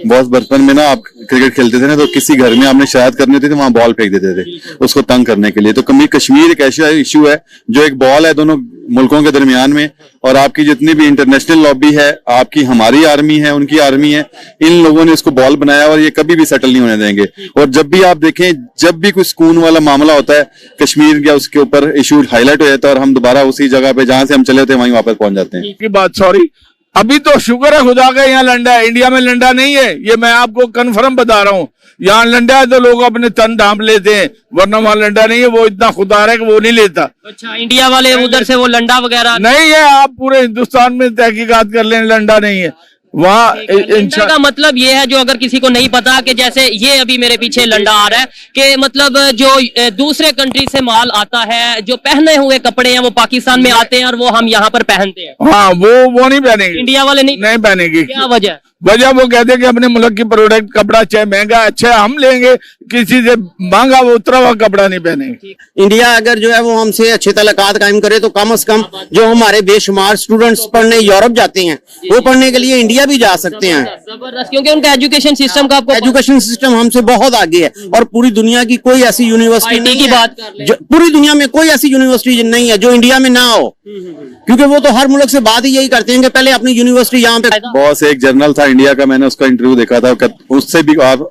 बहुत बचपन में ना आप क्रिकेट खेलते थे ना, तो किसी घर में आपने शरारत करनी होती थी, वहां बॉल फेंक देते थे उसको तंग करने के लिए। तो कश्मीर एक ऐसा इशू है जो एक बॉल है दोनों मुल्कों के दरमियान में, और आपकी जितनी भी इंटरनेशनल लॉबी है, आपकी हमारी आर्मी है, उनकी आर्मी है, इन लोगों ने इसको बॉल बनाया और ये कभी भी सेटल नहीं होने देंगे। और जब भी आप देखें, जब भी कोई सुकून वाला मामला होता है कश्मीर या उसके ऊपर इशू हाईलाइट हो जाता है और हम दोबारा उसी जगह पे जहां से हम चले होते हैं वहीं वापस पहुंच जाते हैं। की बात सॉरी, अभी तो शुक्र है खुदा का यहाँ लंडा है, इंडिया में लंडा नहीं है, ये मैं आपको कंफर्म बता रहा हूँ। यहाँ लंडा है तो लोग अपने तन ढांप लेते हैं, वरना वहाँ लंडा नहीं है, वो इतना खुदार है कि वो नहीं लेता। अच्छा, इंडिया वाले उधर से वो लंडा वगैरह नहीं है, आप पूरे हिंदुस्तान में तहकीकात कर लें, लंडा नहीं है वहाँ। लंडा का मतलब ये है, जो अगर किसी को नहीं पता, कि जैसे ये अभी मेरे पीछे लंडा आ रहा है, कि मतलब जो दूसरे कंट्री से माल आता है, जो पहने हुए कपड़े हैं वो पाकिस्तान में आते हैं और वो हम यहाँ पर पहनते हैं। हाँ, वो नहीं पहनेंगे, इंडिया वाले नहीं पहनेंगे। क्या वजह? वजह वो कहते हैं कि अपने मुल्क की प्रोडक्ट कपड़ा चाहे महंगा अच्छा हम लेंगे, किसी से महंगा वो उतरा हुआ कपड़ा नहीं पहनेंगे। इंडिया अगर जो है वो हमसे अच्छे तल्लुकात कायम करे तो कम से कम जो हमारे बेशुमार स्टूडेंट्स पढ़ने यूरोप जाते हैं वो पढ़ने के लिए इंडिया भी जा सकते हैं। जबरदस्त, क्योंकि उनका एजुकेशन सिस्टम का, आपको एजुकेशन सिस्टम हमसे बहुत आगे है, और पूरी दुनिया की कोई ऐसी यूनिवर्सिटी नहीं की बात है, पूरी दुनिया में कोई ऐसी यूनिवर्सिटी नहीं है जो इंडिया में ना हो, क्योंकि वो तो हर मुल्क से बात ही यही करते हैं कि पहले अपनी यूनिवर्सिटी यहाँ पे। बॉस एक जर्नल था इंडिया का, मैंने उसका इंटरव्यू देखा था, उससे भी आप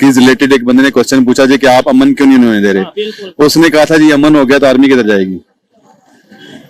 रिलेटेड एक बंदे ने क्वेश्चन पूछा जी कि आप अमन क्यों नहीं होने दे रहे, उसने कहा था जी अमन हो गया तो आर्मी किधर जाएगी।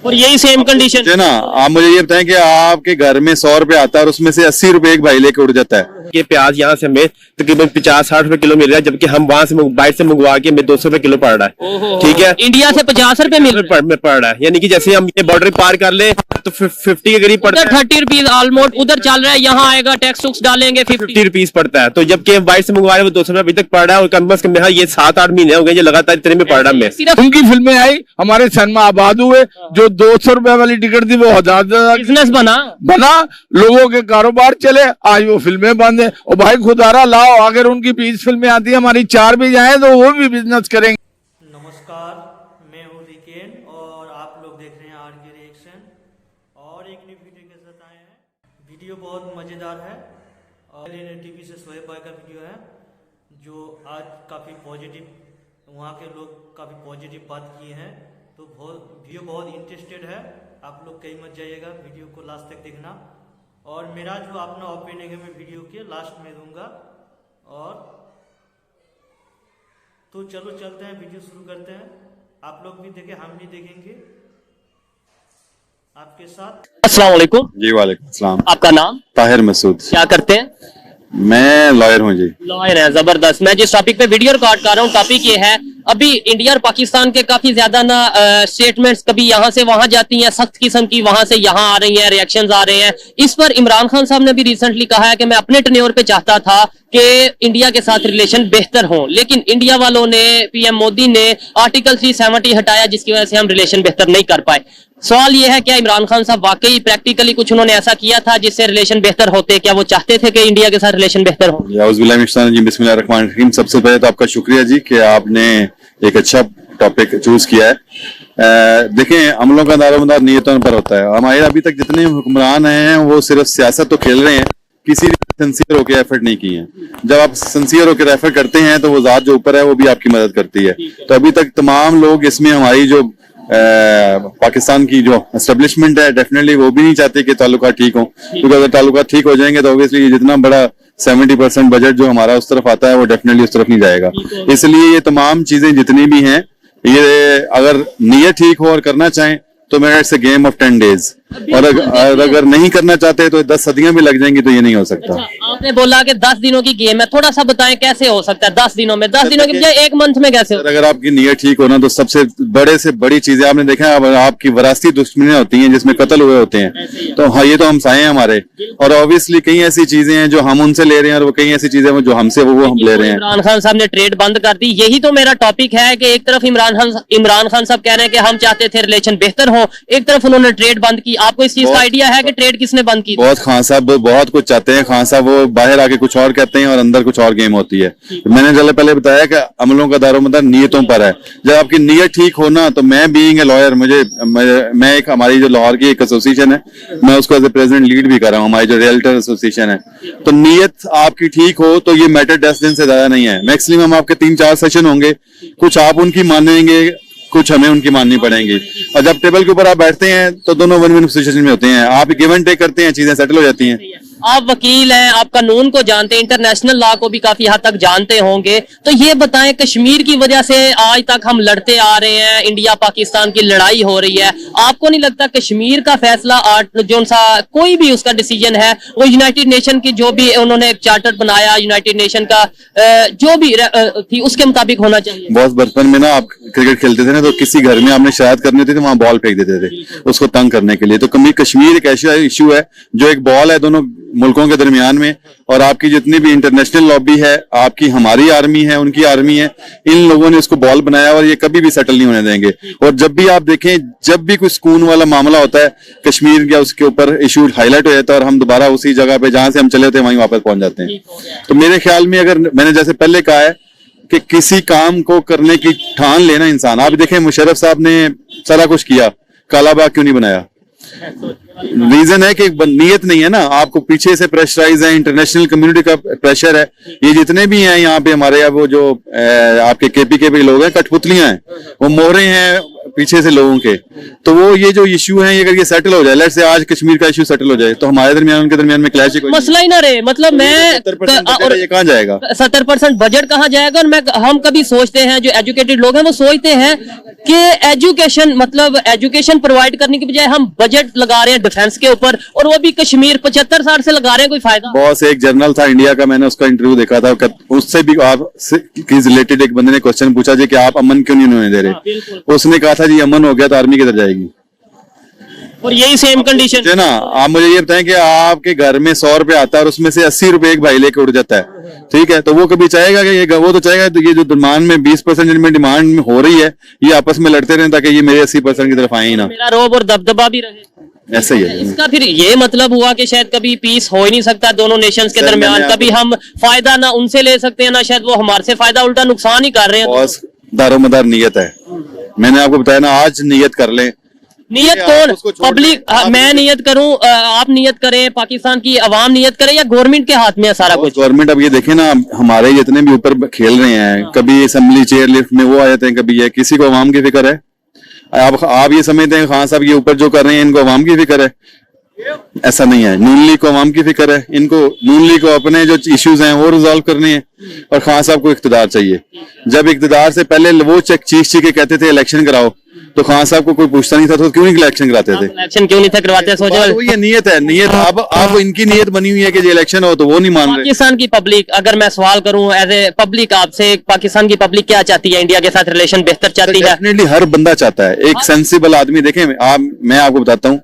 और यही सेम कंडीशन है ना। आप मुझे ये बताएं कि आपके घर में 100 रुपए आता है और उसमें से 80 रुपए एक भाई लेके उड़ जाता है। ये प्याज यहाँ से हमें तकरीबन 50-60 रुपए किलो मिल रहा है, जबकि हम वहाँ से बाहर से मंगवा के हमें 200 रुपए किलो पड़ रहा है। ठीक है, इंडिया से 50 रुपए पड़ रहा है, यानी कि जैसे हम ये बॉर्डर पार कर ले तो 50 के करीब पड़ता है। 30 रुपीज ऑलमोस्ट उधर चल रहा है, यहाँ आएगा टैक्स टुक्स डालेंगे 50 रुपीज पड़ता है। तो जबकि बाहर से मंगवा रहे वो 200 रुपए अभी तक पड़ रहा है, और कम से कम ये 7-8 महीने हो गए ये लगातार इतने में पड़ रहा है। उनकी फिल्में आई, हमारे सनमा आबाद हुए, जो 200 रुपए वाली टिकट थी वो 1000 बिजनेस बना, लोगों के कारोबार चले, आज वो फिल्में बंद है। और भाई खुदारा लाओ, अगर उनकी 20 फिल्में आती है, हमारी 4 भी जाए तो वो भी बिजनेस करेंगे। नमस्कार, मैं हूँ रिकेन और आप लोग देख रहे हैं आरके रिएक्शन, और एक नई वीडियो के साथ आए हैं। वीडियो बहुत मज़ेदार है और टीवी से शोएब भाई का वीडियो है, जो आज काफ़ी पॉजिटिव, वहाँ के लोग काफ़ी पॉजिटिव बात किए हैं, तो वीडियो बहुत इंटरेस्टेड है। आप लोग कहीं मत जाइएगा, वीडियो को लास्ट तक देखना, और मेरा जो अपना ओपिनियन है मैं वीडियो के लास्ट में दूंगा। और तो चलो चलते हैं, वीडियो शुरू करते हैं। आप लोग भी देखें, हम भी देखेंगे आपके साथ। अस्सलाम वालेकुम। जी वालेकुम सलाम। आपका नाम? ताहिर मसूद। क्या करते हैं? मैं लॉयर हूँ जी। लॉयर है, जबरदस्त। मैं जिस टॉपिक पे वीडियो रिकॉर्ड कर रहा हूँ, टॉपिक ये है, अभी इंडिया और पाकिस्तान के काफी ज्यादा ना स्टेटमेंट्स कभी यहाँ से वहां जाती हैं, सख्त किस्म की, वहां से यहाँ आ रही हैं, रिएक्शंस आ रहे हैं। इस पर इमरान खान साहब ने भी रिसेंटली कहा है कि मैं अपने टेन्योर पे चाहता था कि इंडिया के साथ रिलेशन बेहतर हो, लेकिन इंडिया वालों ने, पीएम मोदी ने आर्टिकल 370 हटाया, जिसकी वजह से हम रिलेशन बेहतर नहीं कर पाए। सवाल ये है, क्या इमरान खान साहब वाकई प्रैक्टिकली कुछ उन्होंने ऐसा किया था जिससे रिलेशन बेहतर होते? क्या वो चाहते थे कि इंडिया के साथ रिलेशन बेहतर हो? बिस्मिल्लाहिर्रहमानिर्रहीम। सबसे पहले तो आपका शुक्रिया जी कि आपने एक अच्छा टॉपिक चूज किया है। देखें, अमलों का दारोमदार नीयतों पर होता है। हमारे अभी तक जितने हुक्मरान हैं वो सिर्फ सियासत तो खेल रहे हैं, किसी ने सिंसियर होकर एफर्ट नहीं किए हैं। जब आप सिंसियर होकर एफर्ट करते हैं तो वो जात जो ऊपर है वो भी आपकी मदद करती है। तो अभी तक तमाम लोग इसमें, हमारी जो पाकिस्तान की जो एस्टेब्लिशमेंट है, डेफिनेटली वो भी नहीं चाहते कि ताल्लुकात ठीक हो, क्योंकि अगर ताल्लुकात ठीक हो जाएंगे तो ऑब्वियसली जितना बड़ा 70% बजट जो हमारा उस तरफ आता है वो डेफिनेटली उस तरफ नहीं जाएगा। इसलिए ये तमाम चीजें जितनी भी हैं, ये अगर नीयत ठीक हो और करना चाहें तो मेरा it's a game of 10 days, और अगर नहीं करना चाहते तो 10 सदियां भी लग जाएंगी, तो ये नहीं हो सकता। अच्छा, आपने बोला कि 10 दिनों की गेम है, थोड़ा सा बताएं कैसे हो सकता है 10 दिनों में? 10 दिनों की बजाय 1 मंथ में कैसे? अगर आपकी नीयत ठीक हो ना, तो सबसे बड़े से बड़ी चीजें आपने देखा है, आपकी वरासती दुश्मनियां होती हैं जिसमें कत्ल हुए होते हैं, तो हाँ, ये तो हमसाए हैं हमारे, और ऑब्वियसली कई ऐसी चीजें हैं जो हम उनसे ले रहे हैं, और वो कई ऐसी चीजें जो हमसे वो हम ले रहे हैं। इमरान खान साहब ने ट्रेड बंद कर दी, यही तो मेरा टॉपिक है कि एक तरफ इमरान खान साहब कह रहे हैं कि हम चाहते थे रिलेशन बेहतर हो, एक तरफ उन्होंने ट्रेड बंद किया। आपको इस चीज का आइडिया है कि ट्रेड किसने बंद की? बहुत खान साहब बहुत कुछ चाहते हैं। खान साहब वो बाहर आके कुछ और कहते हैं और अंदर कुछ और गेम होती है। मैंने जल्द पहले बताया कि अमलों का दारोमदार नियतों पर है। जब आपकी नियत ठीक हो ना, तो मैं बीइंग ए लॉयर, मैं एक हमारी जो लाहौर की एक एसोसिएशन है, मैं उसको एज ए प्रेसिडेंट लीड भी कर रहा हूँ, हमारी जो रियल्टर एसोसिएशन है। तो नियत आपकी ठीक हो तो ये मैटर 10 दिन से ज्यादा नहीं है। मैक्सिमम आपके 3-4 सेशन होंगे, कुछ आप उनकी मानेंगे, कुछ हमें उनकी माननी पड़ेंगी। और जब टेबल के ऊपर आप बैठते हैं तो दोनों विन विन सिचुएशन में होते हैं। आप गिव एंड टेक करते हैं, चीजें सेटल हो जाती हैं। आप वकील हैं, आप कानून को जानते हैं, इंटरनेशनल लॉ को भी काफी हद तक जानते होंगे, तो ये बताएं कश्मीर की वजह से आज तक हम लड़ते आ रहे हैं, इंडिया पाकिस्तान की लड़ाई हो रही है। आपको नहीं लगता कश्मीर का फैसला जो सा कोई भी उसका डिसीजन है वो यूनाइटेड नेशन की जो भी उन्होंने एक चार्टर बनाया यूनाइटेड नेशन का जो भी थी उसके मुताबिक होना चाहिए? बहुत बचपन में ना आप क्रिकेट खेलते थे ना, तो किसी घर में आपने शरारत करनी होती थी, वहां बॉल फेंक देते थे उसको तंग करने के लिए। तो कश्मीर एक ऐसा इश्यू है जो एक बॉल है दोनों मुल्कों के दरमियान में, और आपकी जितनी भी इंटरनेशनल लॉबी है, आपकी हमारी आर्मी है, उनकी आर्मी है, इन लोगों ने इसको बॉल बनाया और ये कभी भी सेटल नहीं होने देंगे। और जब भी आप देखें, जब भी कोई सुकून वाला मामला होता है कश्मीर या उसके ऊपर इशू हाईलाइट हो जाता है और हम दोबारा उसी जगह पे जहां से हम चले होते हैं वहीं वापस पहुंच जाते हैं। तो मेरे ख्याल में, अगर मैंने जैसे पहले कहा है कि किसी काम को करने की ठान लेना इंसान, आप देखें मुशर्रफ साहब ने सारा कुछ किया, कालाबाग क्यों नहीं बनाया? रीजन है कि नीयत नहीं है ना, आपको पीछे से प्रेशराइज है, इंटरनेशनल कम्युनिटी का प्रेशर है। ये जितने भी हैं यहाँ पे हमारे, वो जो आपके केपीके पे लोग हैं, कठपुतलियां हैं, वो मोहरे हैं पीछे से लोगों के। तो वो ये जो इश्यू है, अगर ये सेटल हो जाए, लेट्स से आज कश्मीर का इश्यू सेटल हो जाए, तो हमारे दरमियान उनके दरमियान में क्लैश मसला ही ना रहे। मतलब मैं 70% ये कहाँ जाएगा? 70% बजट कहाँ जाएगा? और हम कभी सोचते हैं, जो एजुकेटेड लोग हैं वो सोचते हैं कि एजुकेशन मतलब एजुकेशन प्रोवाइड करने की बजाय हम बजट लगा रहे हैं डिफेंस के ऊपर, और वो भी कश्मीर 75 से लगा रहे हैं। कोई फायदा? बॉस एक जर्नल था इंडिया का, मैंने उसका इंटरव्यू देखा था, उससे भी आप रिलेटेड एक बंदे ने क्वेश्चन पूछा जी कि आप अमन क्यों नहीं होने दे रहे? उसने कहा था जी अमन हो गया तो आर्मी किधर जाएगी? और यही सेम कंडीशन है ना। आप मुझे ये बताएं कि आपके घर में 100 रुपए आता है और उसमें से 80 रुपए एक भाई लेके उड़ जाता है, ठीक है, तो वो कभी चाहेगा कि ये, वो तो चाहेगा तो ये जो डिमांड में 20% जिनमें डिमांड हो रही है, ये आपस में लड़ते रहे ताकि ये मेरे 80% की तरफ आए ही ना, मेरा रोब और दबदबा भी रहे। ऐसा ही है। इसका फिर ये मतलब हुआ कि शायद कभी पीस हो ही नहीं सकता दोनों नेशंस के दरमियान। कभी हम फायदा ना उनसे ले सकते हैं, ना शायद वो हमारे से फायदा, उल्टा नुकसान ही कर रहे हैं। बॉस दारोमदार नियत है। मैंने आपको बताया ना, आज नियत कर लें। नियत कौन? पब्लिक? मैं नियत करूं, आप नियत करें, पाकिस्तान की अवाम नियत करे, या गवर्नमेंट के हाथ में है सारा कुछ? गवर्नमेंट, अब ये देखें ना, हमारे जितने भी ऊपर खेल रहे हैं, कभी असेंबली चेयर लिफ्ट में वो आ जाते हैं, कभी ये, किसी को अवाम की फिक्र है? आप ये समझते हैं खान साहब ये ऊपर जो कर रहे हैं इनको अवाम की फिक्र है? ऐसा नहीं है। नून लीग को अवाम की फिक्र है, इनको नून लीग को अपने जो इश्यूज हैं वो रिजॉल्व करने हैं, और खान साहब को इख्तिदार चाहिए। जब इख्तिदार से पहले वो चीख के कहते थे इलेक्शन कराओ, तो खान साहब को कोई पूछता नहीं था, तो क्यों नहीं इलेक्शन कराते थे? इलेक्शन क्यों नहीं था करवाते? सोचो ये नियत है, नियत। अब इनकी नियत बनी हुई है कि इलेक्शन हो, तो वो नहीं मान रहे। पाकिस्तान की पब्लिक, अगर मैं सवाल करूं एज ए पब्लिक आपसे, पाकिस्तान की पब्लिक क्या चाहती है? इंडिया के साथ रिलेशन बेहतर चाहती है? डेफिनेटली हर बंदा चाहता है। एक सेंसिबल आदमी, देखें मैं आपको बताता हूँ,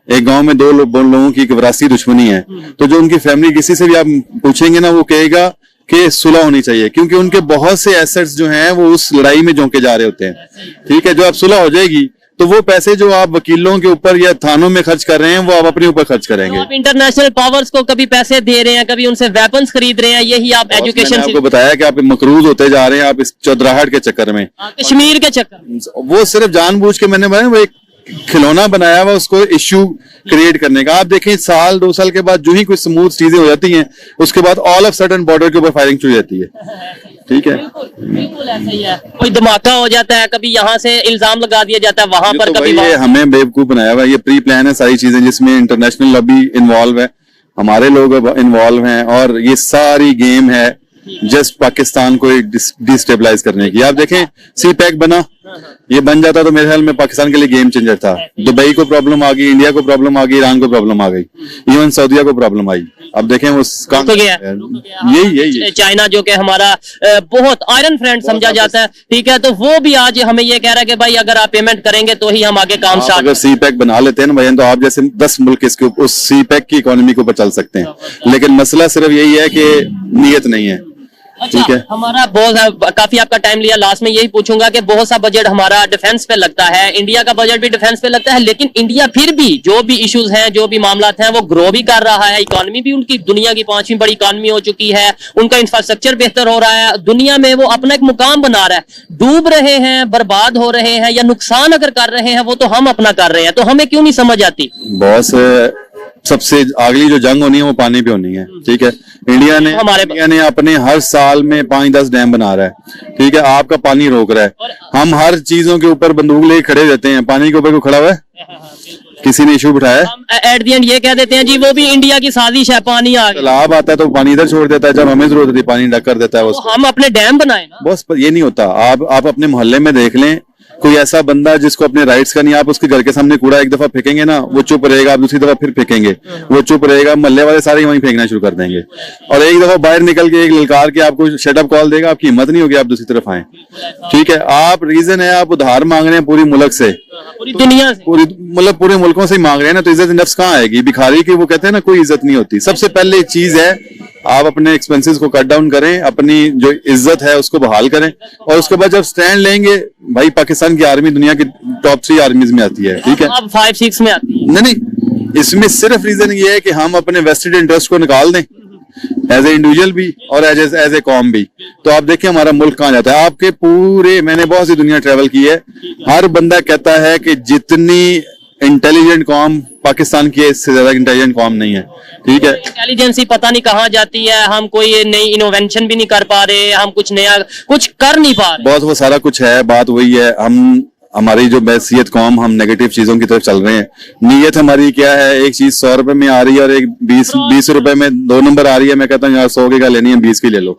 एक गांव में दो लोगों की विरासती दुश्मनी है, तो जो उनकी फैमिली किसी से भी आप पूछेंगे ना, वो कहेगा कि सुलह होनी चाहिए, क्योंकि उनके बहुत से एसेट्स जो हैं वो उस लड़ाई में झोंके जा रहे होते हैं, ठीक है। जो आप सुलह हो जाएगी तो वो पैसे जो आप वकीलों के ऊपर या थानों में खर्च कर रहे हैं वो आप अपने ऊपर खर्च करेंगे। तो आप इंटरनेशनल पावर्स को कभी पैसे दे रहे हैं, कभी उनसे वेपन्स खरीद रहे हैं, यही आप एजुकेशन? मैंने आपको बताया कि आप मकरूज होते जा रहे हैं, आप इस चौधराहट के चक्कर में, कश्मीर के चक्कर। वो सिर्फ जानबूझ के मैंने बताया, वो एक खिलौना बनाया हुआ उसको इश्यू क्रिएट करने का। आप देखें 1-2 साल के बाद जो ही कुछ स्मूथ चीजें हो जाती हैं, उसके बाद ऑल ऑफ सडन बॉर्डर के ऊपर फायरिंग शुरू हो जाती है, ठीक है। बिल्कुल ऐसा ही है। कोई धमाका हो जाता है, कभी यहाँ से इल्जाम लगा दिया जाता है वहां पर, तो कभी ये हमें बेवकूफ बनाया हुआ है। ये प्री प्लान है सारी चीजें, जिसमें इंटरनेशनल लॉबी इन्वॉल्व है, हमारे लोग इन्वॉल्व हैं, और ये सारी गेम है जस्ट पाकिस्तान को डिस्टेबलाइज करने की। आप देखें सी पैक बना, ये बन जाता तो मेरे ख्याल में पाकिस्तान के लिए गेम चेंजर था। दुबई को प्रॉब्लम आ गई, इंडिया को प्रॉब्लम आ गई, ईरान को प्रॉब्लम आ गई, इवन सऊदीया को प्रॉब्लम आई। अब देखें वो यही चाइना जो कि हमारा बहुत आयरन फ्रेंड समझा जाता है, ठीक है, तो वो भी आज हमें ये कह रहा है कि भाई अगर आप पेमेंट करेंगे तो ही हम आगे काम स्टार्ट। अगर सी पैक बना लेते हैं ना भाई, तो आप जैसे 10 मुल्क इसके उस सी पैक की इकोनॉमी के ऊपर चल सकते हैं। लेकिन मसला सिर्फ यही है कि नियत नहीं है। ठीक है। हमारा काफी आपका टाइम लिया, लास्ट में यही पूछूंगा कि बहुत सा बजट हमारा डिफेंस पे लगता है, इंडिया का बजट भी डिफेंस पे लगता है, लेकिन इंडिया फिर भी जो भी इश्यूज हैं, जो भी मामला हैं, वो ग्रो भी कर रहा है। इकोनॉमी भी उनकी दुनिया की 5वीं बड़ी इकोनॉमी हो चुकी है, उनका इंफ्रास्ट्रक्चर बेहतर हो रहा है, दुनिया में वो अपना एक मुकाम बना रहा है। डूब रहे हैं, बर्बाद हो रहे हैं या नुकसान अगर कर रहे हैं वो तो हम अपना कर रहे हैं, तो हमें क्यों नहीं समझ आती? बॉस, सबसे अगली जो जंग होनी है वो पानी पे होनी है, ठीक है। इंडिया ने अपने हर साल में 5-10 डैम बना रहा है, ठीक है। आपका पानी रोक रहा है, हम हर चीजों के ऊपर बंदूक लेके खड़े रहते हैं, पानी के ऊपर कोई खड़ा हुआ है? किसी ने इशू उठाया? एट द एंड ये कह देते हैं जी वो भी इंडिया की साजिश है, पानी आ गया, तालाब आता है तो पानी इधर छोड़ देता है, जब हमें जरूरत होती है पानी डक कर देता है तो हम अपने डैम बनाए ना। बस ये नहीं होता। आप अपने मोहल्ले में देख लें, कोई ऐसा बंदा जिसको अपने राइट्स का नहीं, आप उसके घर के सामने कूड़ा एक दफा फेंकेंगे ना, वो चुप रहेगा, आप दूसरी दफा फिर फेंकेंगे, वो चुप रहेगा, मोहल्ले वाले सारे वहीं फेंकना शुरू कर देंगे, और एक दफा बाहर निकल के एक ललकार के आपको शटअप कॉल देगा, आपकी हिम्मत नहीं होगी आप दूसरी तरफ आए, ठीक है। आप रीजन है आप उधार मांग रहे हैं पूरी मुल्क से, पूरी दुनिया से, पूरे मुल्कों से ही मांग रहे हैं ना, तो इज्जत नफ्स कहाँ आएगी? भिखारी की वो कहते हैं ना, कोई इज्जत नहीं होती। सबसे पहले चीज है आप अपने एक्सपेंसेस को कट डाउन करें, अपनी जो इज्जत है उसको बहाल करें, और उसके बाद जब स्टैंड लेंगे, भाई पाकिस्तान की आर्मी दुनिया की टॉप 3 आर्मीज में आती है, ठीक है। अब 5-6 में आती है। नहीं, इसमें सिर्फ रीजन ये है कि हम अपने वेस्टेड इंटरेस्ट को निकाल दें, एज ए इंडिविजुअल भी और एज ए कॉम भी। तो आप देखिए हमारा मुल्क कहाँ जाता है। आपके पूरे, मैंने बहुत सी दुनिया ट्रेवल की है, हर बंदा कहता है कि जितनी इंटेलिजेंट कॉम पाकिस्तान की है, इससे ज्यादा इंटेलिजेंट कॉम नहीं है, ठीक है। इंटेलिजेंसी पता नहीं कहाँ जाती है, हम कोई नई इनोवेशन भी नहीं कर पा रहे, हम कुछ नया कुछ कर नहीं पा रहे। बहुत वो सारा कुछ है, बात वही है, हमारी जो बैसियत कौम, हम नेगेटिव चीजों की तरफ चल रहे हैं। नीयत हमारी क्या है? एक चीज 100 रुपए में आ रही है और एक 20 रुपए में 2 नंबर आ रही है, मैं कहता हूँ यार 100 की क्या लेनी है, 20 की ले लो।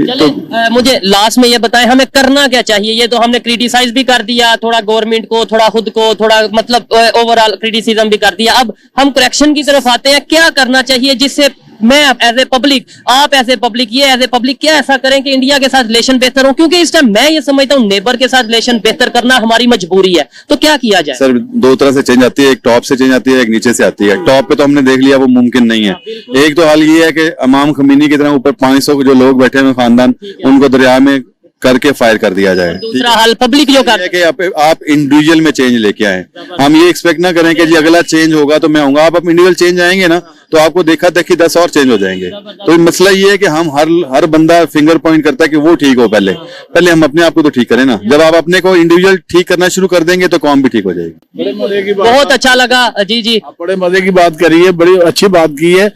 चले, मुझे लास्ट में ये बताएं हमें करना क्या चाहिए? ये तो हमने क्रिटिसाइज भी कर दिया, थोड़ा गवर्नमेंट को, थोड़ा खुद को, थोड़ा मतलब ओवरऑल क्रिटिसिज्म भी कर दिया। अब हम करेक्शन की तरफ आते हैं, क्या करना चाहिए जिससे मैं एज ए पब्लिक, आप एज ए पब्लिक, ये एज ए पब्लिक क्या ऐसा करें कि इंडिया के साथ रिलेशन बेहतर हो? क्योंकि इस टाइम मैं ये समझता हूँ नेबर के साथ रिलेशन बेहतर करना हमारी मजबूरी है, तो क्या किया जाए? सर 2 तरह से चेंज आती है, एक टॉप से चेंज आती है, एक नीचे से आती है। टॉप पे तो हमने देख लिया वो मुमकिन नहीं है। एक तो हाल ये है कि इमाम खमीनी की तरह ऊपर 500 जो लोग बैठे हुए खानदान, उनको दरिया में करके फायर कर दिया जाए। दूसरा हाल पब्लिक जो कर कि आप इंडिविजुअल में चेंज लेके आए। हम ये एक्सपेक्ट ना करें कि जी अगला चेंज होगा तो मैं आऊंगा। आप इंडिविजुअल चेंज आएंगे ना तो आपको देखा देखी 10 और चेंज हो जाएंगे। तो मसला ये है कि हम हर बंदा फिंगर पॉइंट करता है कि वो ठीक हो, पहले हम अपने आप को तो ठीक करें ना। जब आप अपने को इंडिविजुअल ठीक करना शुरू कर देंगे तो कौम भी ठीक हो जाएगी। बहुत अच्छा लगा जी, बड़े मजे की बात करी है, बड़ी अच्छी बात की है।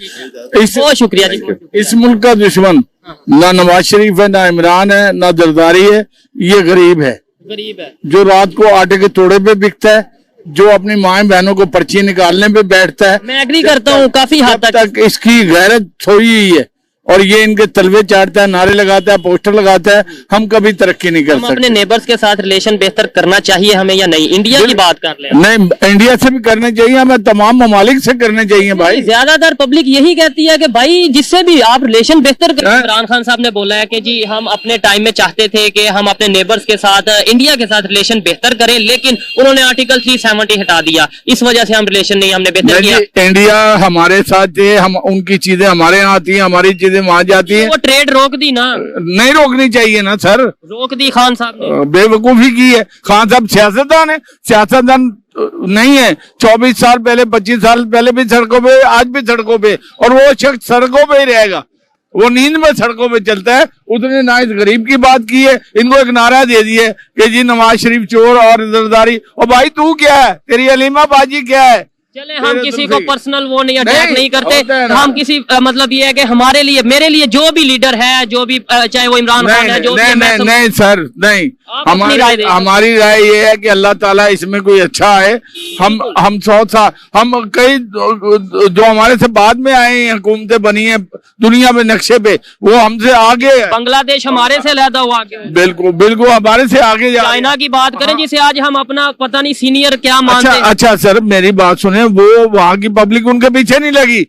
बहुत शुक्रिया जी। इस मुल्क का दुश्मन ना नवाज शरीफ है, ना इमरान है, ना जरदारी है, ये गरीब है। जो रात को आटे के तोड़े पे बिकता है, जो अपनी माए बहनों को पर्ची निकालने पे बैठता है। मैं एग्री करता हूँ काफी हद तक इसकी गैरत सोई हुई है और ये इनके तलवे चाटता है, नारे लगाता है, पोस्टर लगाता है। हम कभी तरक्की नहीं कर सकते। अपने नेबर्स के साथ रिलेशन बेहतर करना चाहिए हमें या नहीं? इंडिया की बात कर ले। नहीं, इंडिया से भी करने चाहिए, हमें तमाम ममालिक से करने चाहिए भाई। ज्यादातर पब्लिक यही कहती है कि भाई जिससे भी आप रिलेशन बेहतर करें। इमरान खान साहब ने बोला है कि जी हम अपने टाइम में चाहते थे कि हम अपने नेबर्स के साथ, इंडिया के साथ रिलेशन बेहतर करें, लेकिन उन्होंने आर्टिकल 370 हटा दिया। इस वजह से हम रिलेशन नहीं हमने बेहतर किया। इंडिया हमारे साथ है, हम उनकी चीजें हमारे यहाँ आती है, हमारी चीजें वहां जाती है। वो ट्रेड रोक दी ना? नहीं रोकनी चाहिए ना सर। रोक दी खान साहब ने। बेवकूफी की है। खान साहब सियासतदान है, सियासतदान नहीं है। 24 साल पहले, 25 साल पहले भी सड़कों पे, आज भी सड़कों पे, और वो शख्स सड़कों पे ही रहेगा। वो नींद में सड़कों पे चलता है। उसने ना इस गरीब की बात की है, इनको एक नारा दे दिए कि जी नवाज शरीफ चोर और जरदारी। और भाई तू क्या है? तेरी अलीमा बाजी क्या है? चले हम किसी को पर्सनल वो नहीं अटैक नहीं करते। हम किसी मतलब ये है कि हमारे लिए, मेरे लिए जो भी लीडर है, जो भी चाहे वो इमरान खान है, जो नहीं सर, नहीं। हमारी राय ये है कि अल्लाह ताला इसमें कोई अच्छा है। हम 100 साल, हम कई जो हमारे से बाद में आए हैं, हुकूमतें बनी है दुनिया में नक्शे पे, वो हमसे आगे है। बांग्लादेश हमारे से अलहदा हुआ आगे। बिल्कुल हमारे से आगे। चाइना की बात करें जिसे आज हम अपना पता नहीं सीनियर क्या मानते हैं। अच्छा सर, मेरी बात सुने, वो वहाँ की पब्लिक उनके पीछे नहीं लगी।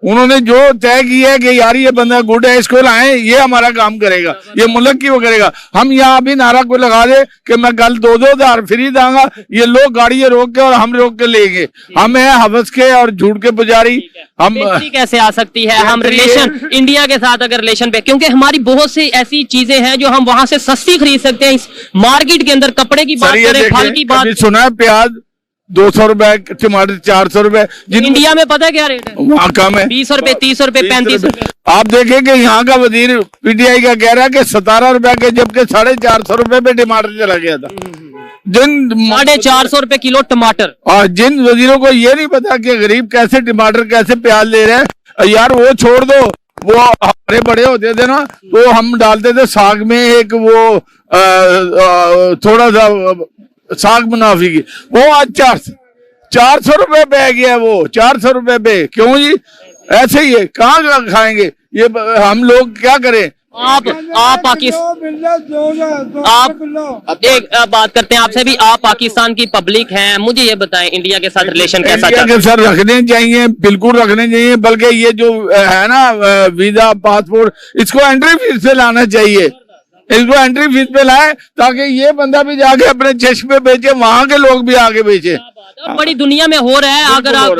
उन्होंने जो तय किया है कि यार ये बंदा गुड है, इसको लाएं, ये हमारा काम करेगा, ये मुल्क की वो करेगा। हम यहाँ अभी नारा को लगा दे कि मैं कल 2,000 फ्री दूंगा, ये लोग गाड़ी रोक के और हम रोक के लेंगे। हम है हवस के और झूठ के पुजारी। हम बेहतरी कैसे आ सकती है हम रिलेशन इंडिया के साथ अगर रिलेशन पे, क्योंकि हमारी बहुत सी ऐसी चीजें हैं जो हम वहां से सस्ती खरीद सकते हैं। इस मार्केट के अंदर कपड़े की बात करें, फल की बात, सुना है प्याज 200 रुपए, टमाटर 400 रुपए, इंडिया में पता है क्या रेट है? वहाँ कम है 20 रुपए, 30 रुपए, 35 रुपए। आप देखें कि यहाँ का वजीर पीटीआई का कह रहा है कि 17 रुपए के, जबकि 450 रुपए पे टमाटर चला गया था। जिन 450 रुपए किलो टमाटर, और जिन वजीरों को ये नहीं पता कि गरीब कैसे टमाटर कैसे प्याज ले रहे हैं, यार वो छोड़ दो। वो हमारे बड़े होते थे ना, तो हम डालते थे साग में एक वो थोड़ा सा साग मुनाफी की, वो आज 400 रुपए पे गया है। वो 400 रुपए पे क्यों जी? ऐसे ही है, कहाँ खाएंगे ये? हम लोग क्या करें? आप पाकिस्तान, आप एक बात करते हैं आपसे भी, आप पाकिस्तान की पब्लिक हैं, मुझे ये बताएं इंडिया के साथ रिलेशन कैसा चल रहा है? सर रखने चाहिए, बिल्कुल रखने चाहिए, बल्कि ये जो है ना वीजा पासपोर्ट, इसको एंट्री फीस पे लाना चाहिए। इसको एंट्री फीस पे लाए ताकि ये बंदा भी जाके अपने चश्मे बेचे, वहां के लोग भी आगे बेचे। बड़ी दुनिया में हो रहा है। अगर आप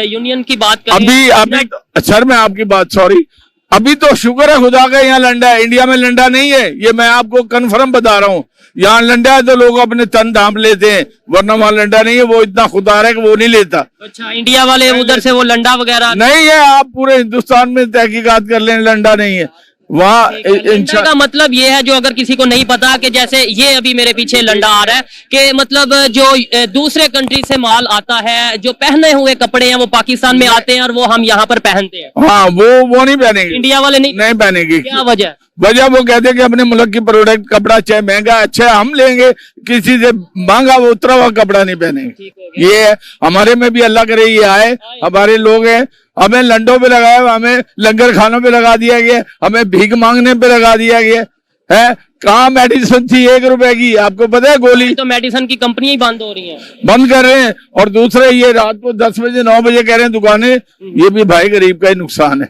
यूनियन की बात करें, अभी सर मैं आपकी बात, सॉरी, अभी तो शुक्र है खुदा का यहाँ लंडा है, इंडिया में लंडा नहीं है, ये मैं आपको कन्फर्म बता रहा हूँ। यहाँ लंडा है तो लोग अपने तन ढांप लेते हैं, वरना वहाँ लंडा नहीं है। वो इतना खुदा है कि वो नहीं लेता। अच्छा, इंडिया वाले उधर से वो लंडा वगैरह नहीं है, आप पूरे हिंदुस्तान में तहकीकात कर लें, लंडा नहीं है वहाँ। लंडा का मतलब ये है, जो अगर किसी को नहीं पता, कि जैसे ये अभी मेरे पीछे लंडा आ रहा है, कि मतलब जो दूसरे कंट्री से माल आता है, जो पहने हुए कपड़े हैं वो पाकिस्तान में आते हैं और वो हम यहाँ पर पहनते हैं। हाँ, वो नहीं पहनेंगे, इंडिया वाले नहीं पहनेंगे। क्या वजह? वजह वो कहते हैं कि अपने मुल्क की प्रोडक्ट कपड़ा चाहे महंगा अच्छा हम लेंगे, किसी से महंगा वो उतरा हुआ कपड़ा नहीं पहनेंगे। ये है, हमारे में भी अल्लाह करे ये आए, हमारे लोग हैं, हमें लंडों पे लगाया, हमें लंगर खानों पे लगा दिया गया, हमें भीख मांगने पे लगा दिया गया है। कहाँ मेडिसिन थी 1 रुपए की, आपको पता है? गोली तो मेडिसिन की कंपनियां ही बंद हो रही हैं, बंद कर रहे हैं। और दूसरे ये रात को 10 बजे 9 बजे कह रहे हैं दुकानें, ये भी भाई गरीब का ही नुकसान है।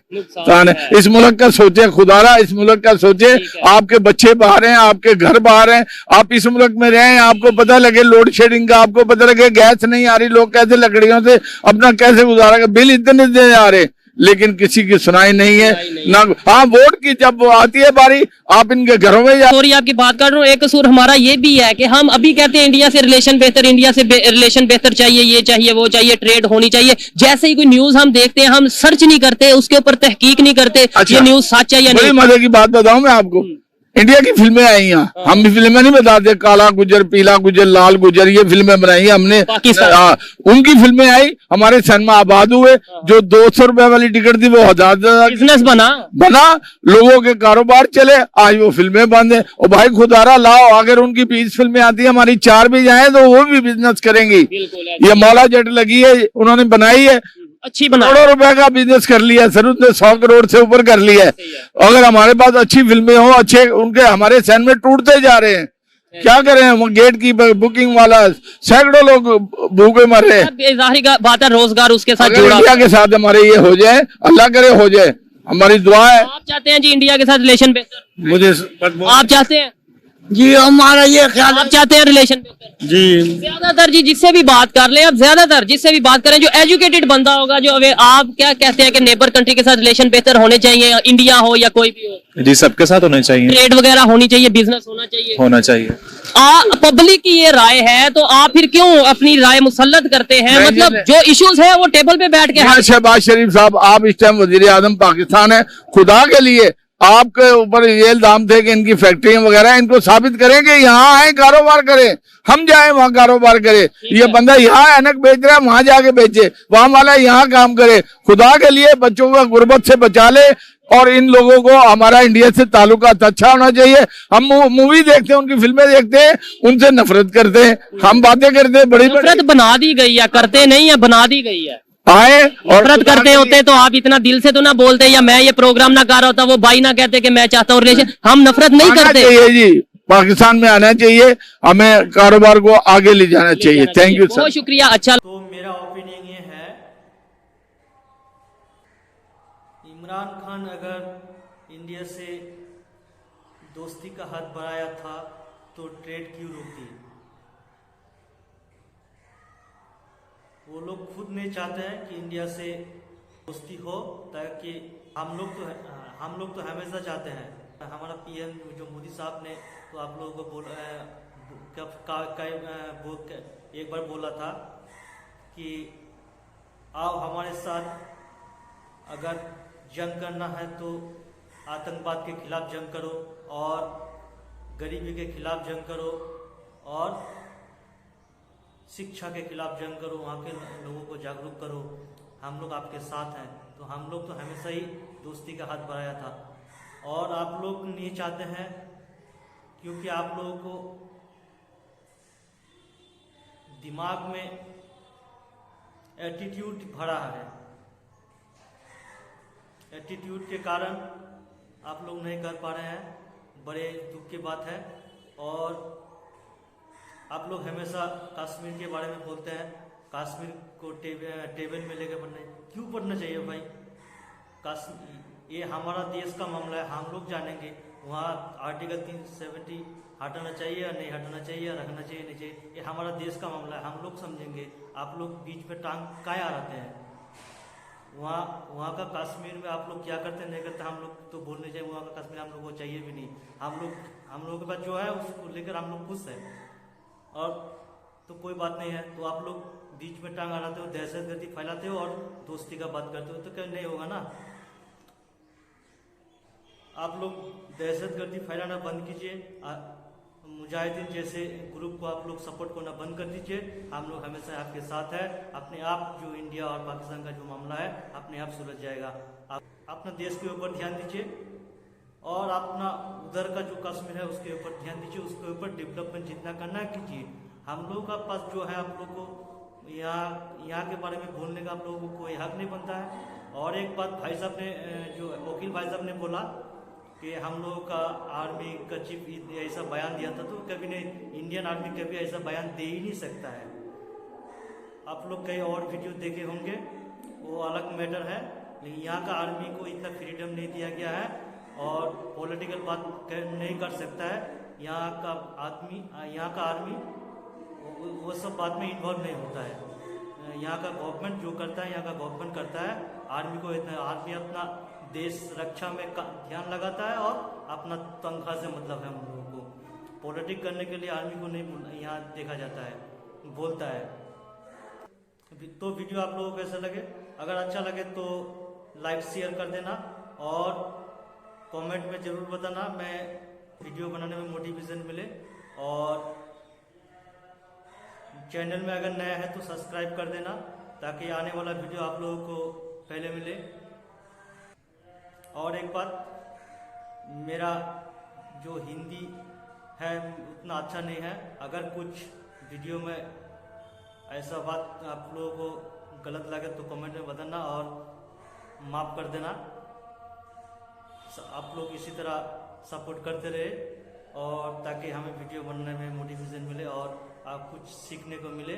इस मुल्क का सोचे खुदारा, इस मुल्क का सोचे। आपके बच्चे बाहर हैं, आपके घर बाहर हैं, आप इस मुल्क में रहें, आपको पता लगे लोड शेडिंग का, आपको पता लगे गैस नहीं आ रही, लोग कैसे लकड़ियों से अपना कैसे गुजारा, बिल इतने देने आ रहे, लेकिन किसी की सुनाई नहीं है ना। हाँ, वोट की जब वो आती है बारी, आप इनके घरों में सॉरी आपकी बात कर रहा हूँ। एक कसूर हमारा ये भी है कि हम अभी कहते हैं इंडिया से रिलेशन बेहतर, इंडिया से रिलेशन बेहतर चाहिए, ये चाहिए वो चाहिए, ट्रेड होनी चाहिए। जैसे ही कोई न्यूज हम देखते हैं, हम सर्च नहीं करते, उसके ऊपर तहकीक नहीं करते। अच्छा, ये न्यूज सच है या नहीं। मजे की बात बताऊं मैं आपको, इंडिया की फिल्में आई यहाँ, हम भी फिल्में नहीं बताते, काला गुजर, पीला गुजर, लाल गुजर, ये फिल्में बनाई हमने। उनकी फिल्में आई, हमारे सिनेमा आबाद हुए। जो 200 रुपए वाली टिकट थी वो 1000 बिजनेस बना, लोगों के कारोबार चले। आज वो फिल्में बंद है। और भाई खुदारा लाओ, अगर उनकी 20 फिल्में आती है, हमारी 4 भी जाए तो वो भी बिजनेस करेंगी। ये मौला जट लगी है, उन्होंने बनाई है, अच्छी बना, करोड़ों रुपए का बिजनेस कर लिया सर, उसने 100 करोड़ से ऊपर कर लिया है। अगर हमारे पास अच्छी फिल्में हो, अच्छे उनके, हमारे सिनेमा टूटते जा रहे हैं, क्या करें? वो गेट की बुकिंग वाला, सैकड़ों लोग भूखे मर रहे हैं। जाहिर बात है, रोजगार उसके साथ जुड़ा। इंडिया के साथ हमारे ये हो जाए, अल्लाह करे हो जाए, हमारी दुआ है। आप चाहते हैं जी इंडिया के साथ रिलेशन बेहतर? मुझे आप चाहते हैं जी, हमारा ये ख्याल, आप चाहते हैं रिलेशन बेहतर जी। ज्यादातर जी जिससे भी बात कर ले, अब ज्यादातर जिससे भी बात करें, जो एजुकेटेड बंदा होगा, जो आप क्या कहते हैं कि नेबर कंट्री के साथ रिलेशन बेहतर होने चाहिए, इंडिया हो या कोई भी हो? जी, सबके साथ होने चाहिए, ट्रेड वगैरह होनी चाहिए, बिजनेस होना चाहिए। पब्लिक की ये राय है, तो आप फिर क्यों अपनी राय मुसल्लत करते हैं? मतलब जो इश्यूज है वो टेबल पे बैठ के। शहबाज शरीफ साहब, आप इस टाइम वजीर आजम पाकिस्तान है, खुदा के लिए आपके ऊपर ये इल्जाम थे कि इनकी फैक्ट्रियां वगैरह, इनको साबित करें कि यहाँ आए कारोबार करें, हम जाए वहाँ कारोबार करें। ये बंदा यहाँ ऐनक बेच रहा है, वहां जाके बेचे, वहां वाला यहाँ काम करे। खुदा के लिए बच्चों का गुर्बत से बचा ले। और इन लोगों को हमारा इंडिया से ताल्लुकात अच्छा होना चाहिए। हम मूवी देखते हैं, उनकी फिल्में देखते हैं, उनसे नफरत करते हैं, हम बातें करते हैं, बड़ी नफरत बना दी गई है, करते नहीं है, बना दी गई है। आए और नफरत करते होते तो आप इतना दिल से तो ना बोलते, या मैं ये प्रोग्राम ना कर रहा होता, वो भाई ना कहते कि मैं चाहता हूँ रिलेशन। हम नफरत नहीं करते जी, पाकिस्तान में आना चाहिए, हमें कारोबार को आगे ले जाना चाहिए। थैंक यू सर, बहुत शुक्रिया। अच्छा, तो मेरा ओपिनियन ये है इमरान खान अगर इंडिया से दोस्ती का हाथ बढ़ाया था तो ट्रेड क्यों रोक दी? वो लोग खुद नहीं चाहते हैं कि इंडिया से दोस्ती हो, ताकि हम लोग तो हमेशा चाहते हैं। हमारा पीएम जो मोदी साहब ने तो आप लोगों को एक बार बोला था कि आओ हमारे साथ, अगर जंग करना है तो आतंकवाद के खिलाफ जंग करो और गरीबी के खिलाफ जंग करो और शिक्षा के खिलाफ जंग करो, वहाँ के लोगों को जागरूक करो, हम लोग आपके साथ हैं। तो हम लोग तो हमेशा ही दोस्ती का हाथ बढ़ाया था और आप लोग नहीं चाहते हैं, क्योंकि आप लोगों को दिमाग में एटीट्यूड भरा है। एटीट्यूड के कारण आप लोग नहीं कर पा रहे हैं, बड़े दुख की बात है। और आप लोग हमेशा कश्मीर के बारे में बोलते हैं, कश्मीर को टेबल में लेकर पढ़ना, क्यों पढ़ना चाहिए भाई? कश्मीर ये हमारा देश का मामला है, हम लोग जानेंगे। वहाँ आर्टिकल 370 हटाना चाहिए या नहीं हटाना चाहिए, रखना चाहिए नहीं चाहिए, ये हमारा देश का मामला है, हम लोग समझेंगे। आप लोग बीच में टांग काहे अड़ाते हैं? वहाँ का कश्मीर में आप लोग क्या करते नहीं करते, हम लोग तो बोलने चाहिए। वहाँ का कश्मीर हम लोग को चाहिए भी नहीं। हम लोगों के पास जो है उसको लेकर हम लोग खुश है, और तो कोई बात नहीं है। तो आप लोग बीच में टांग अड़ाते हो, दहशतगर्दी फैलाते हो और दोस्ती का बात करते हो, तो क्या नहीं होगा ना? आप लोग दहशतगर्दी फैलाना बंद कीजिए, मुजाहिदीन जैसे ग्रुप को आप लोग सपोर्ट करना बंद कर दीजिए। हम लोग हमेशा आपके साथ है। अपने आप जो इंडिया और पाकिस्तान का जो मामला है अपने आप सुलझ जाएगा। आप अपना देश के ऊपर ध्यान दीजिए और अपना उधर का जो कश्मीर है उसके ऊपर ध्यान दीजिए, उसके ऊपर डेवलपमेंट जितना करना है कीजिए। हम लोगों का पास जो है आप लोग को यहाँ के बारे में बोलने का आप लोगों को कोई हक नहीं बनता है। और एक बात भाई साहब ने, जो वकील भाई साहब ने बोला कि हम लोगों का आर्मी का चीफ ऐसा बयान दिया था, तो कभी नहीं, इंडियन आर्मी कभी ऐसा बयान दे ही नहीं सकता है। आप लोग कई और वीडियो देखे होंगे, वो अलग मैटर है, लेकिन यहाँ का आर्मी को इतना फ्रीडम नहीं दिया गया है और पॉलिटिकल बात नहीं कर सकता है। यहाँ का आर्मी वो सब बात में इन्वॉल्व नहीं होता है। यहाँ का गवर्नमेंट जो करता है, यहाँ का गवर्नमेंट करता है। आर्मी को इतना, आर्मी अपना देश रक्षा में ध्यान लगाता है और अपना तनख्वाह से मतलब है। हम लोगों को पॉलिटिक्स करने के लिए आर्मी को नहीं यहाँ देखा जाता है, बोलता है। तो वीडियो आप लोगों को कैसा लगे? अगर अच्छा लगे तो लाइक शेयर कर देना और कमेंट में ज़रूर बताना, मैं वीडियो बनाने में मोटिवेशन मिले। और चैनल में अगर नया है तो सब्सक्राइब कर देना, ताकि आने वाला वीडियो आप लोगों को पहले मिले। और एक बात, मेरा जो हिंदी है उतना अच्छा नहीं है। अगर कुछ वीडियो में ऐसा बात आप लोगों को गलत लगे तो कमेंट में बताना और माफ़ कर देना। आप लोग इसी तरह सपोर्ट करते रहे और ताकि हमें वीडियो बनने में मोटिवेशन मिले और आप कुछ सीखने को मिले।